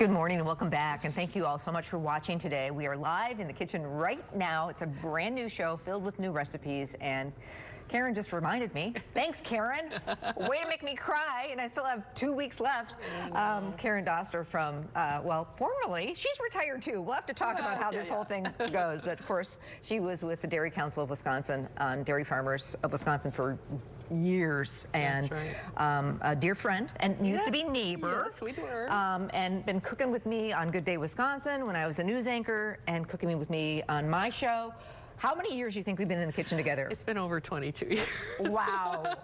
Good morning and welcome back, and thank you all so much for watching today. We are live in the kitchen right now. It's a brand new show filled with new recipes, and Karen just reminded me. Thanks, Karen. Way to make me cry, and I still have 2 weeks left. Karen Doster from, well, formerly, she's retired too. We'll have to talk about how this whole thing goes, but of course, she was with the Dairy Council of Wisconsin on Dairy Farmers of Wisconsin for years, and a dear friend, and used to be neighbor. Yes, we were. And been cooking with me on Good Day Wisconsin when I was a news anchor, and cooking with me on my show. How many years do you think we've been in the kitchen together? It's been over 22 years. Wow.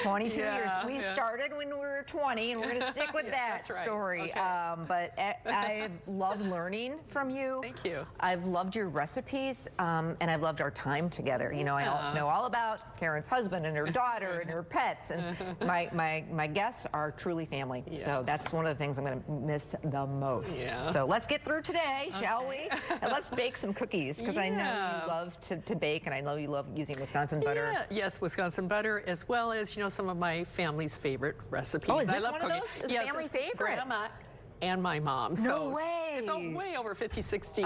22 years. We started when we were 20, and we're going to stick with that story. Okay. But I've loved learning from you. Thank you. I've loved your recipes, and I've loved our time together. You know, I know all about Karen's husband and her daughter and her pets, and my guests are truly family. So that's one of the things I'm going to miss the most. So let's get through today, shall we? And let's bake some cookies, because I know you love to bake, and I know you love using Wisconsin butter. Yes, Wisconsin butter, as well as, you know, some of my family's favorite recipes. Oh, is this I love one cooking. of those? Yes, family favorite? Grandma and my mom. No way. It's way over 50, 60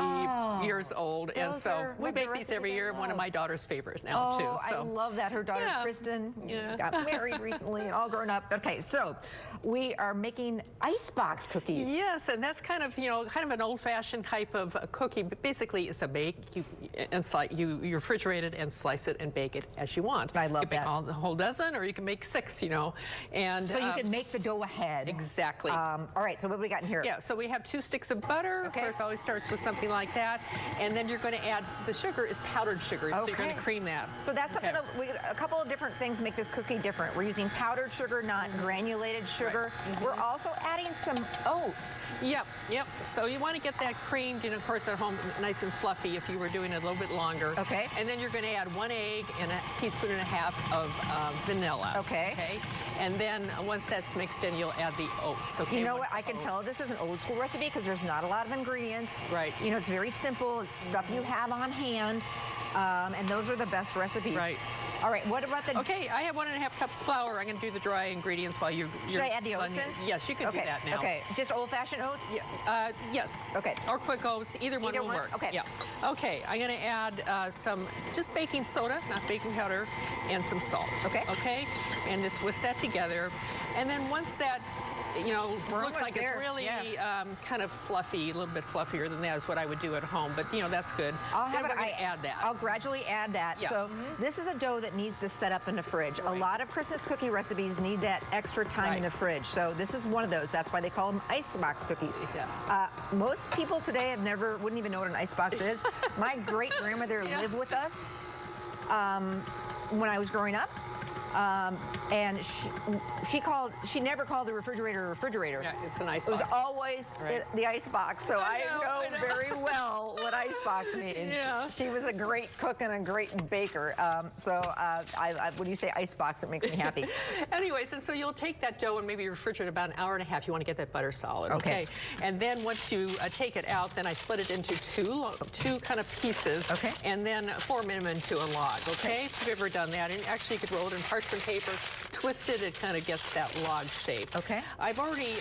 years old, and so we make these every year. One of my daughter's favorite now, too. So. I love that. Her daughter, Kristen, got married recently and all grown up. Okay, so we are making icebox cookies. Yes, and that's kind of, you know, kind of an old-fashioned type of cookie, but basically it's a bake. You refrigerate it and slice it and bake it as you want. I love you can make the whole dozen, or you can make 6, you know. And so you can make the dough ahead. Exactly. All right, so what do we got in here? Yeah, so we have 2 sticks of butter. Of course, always starts with something like that. And then you're going to add, the sugar is powdered sugar, so you're going to cream that. So that's something, a couple of different things make this cookie different. We're using powdered sugar, not granulated sugar. We're also adding some oats. Yep. So you want to get that creamed, and of course at home nice and fluffy if you were doing it a little bit longer. Okay. And then you're going to add 1 egg and a teaspoon and a half of vanilla. Okay. And then once that's mixed in, you'll add the oats. Okay. You know what? I can tell this is an old school recipe because there's not a lot of ingredients. Right. You know, it's very simple. It's stuff you have on hand. And those are the best recipes. Right. All right, what about the... Okay, I have 1.5 cups of flour. I'm going to do the dry ingredients while you're... Should I add the oats in? Yes, you can do that now. Okay, just old-fashioned oats? Yeah. Yes. Okay. Or quick oats, either one will work. Okay. Yeah. Okay, I'm going to add some just baking soda, not baking powder, and some salt. Okay. Okay, and just whisk that together. And then once that, you know, looks like it's really kind of fluffy, a little bit fluffier than that is what I would do at home, but you know, that's good. Then we're going to add that. I'll gradually add that. Yeah. So this is a dough that needs to set up in the fridge. A lot of Christmas cookie recipes need that extra time in the fridge. So this is one of those. That's why they call them icebox cookies. Yeah. Most people today wouldn't even know what an icebox is. My great grandmother lived with us when I was growing up. And she never called the refrigerator a refrigerator. Yeah, it's an icebox. It was always the icebox. So I know very well what icebox means. Yeah. She was a great cook and a great baker. When you say icebox, it makes me happy. Anyways, and so you'll take that dough and maybe refrigerate about 1.5 hours. You want to get that butter solid. Okay. And then once you take it out, then I split it into two kind of pieces. Okay. And then form them into a log. Okay. If you've ever done that, and actually you could roll it in parchment paper, twist it kind of gets that log shape. Okay. I've already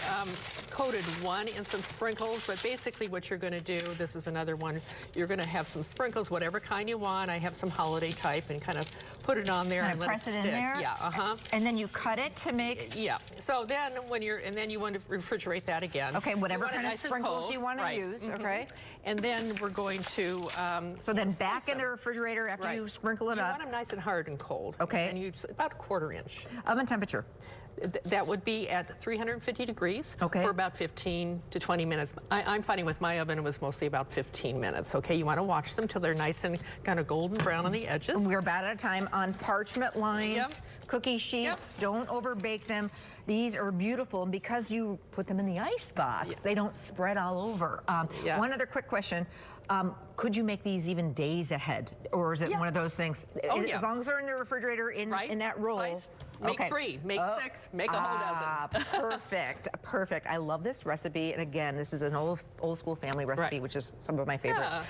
coated one in some sprinkles, but basically what you're going to do, this is another one, you're going to have some sprinkles, whatever kind you want. I have some holiday type, and kind of put it on there and let it stick. In there. Yeah. And then you cut it to make. Yeah. So then then you want to refrigerate that again. Okay. Whatever kind of sprinkles you want to use. Okay. And then we're going to. So then back in the refrigerator after you sprinkle it up. You want them nice and hard and cold. Okay. And you about 1/4 inch. Oven temperature. That would be at 350 degrees for about 15 to 20 minutes. I'm finding with my oven it was mostly about 15 minutes. Okay, you want to watch them till they're nice and kind of golden brown on the edges. We're about out of time. On parchment lines, cookie sheets, don't overbake them. These are beautiful, and because you put them in the icebox, they don't spread all over. One other quick question. Could you make these even days ahead, or is it one of those things? As long as they're in the refrigerator in that roll. Slice, make 3, make 6, make a whole dozen. Perfect, perfect. I love this recipe, and again, this is an old school family recipe, which is some of my favorite.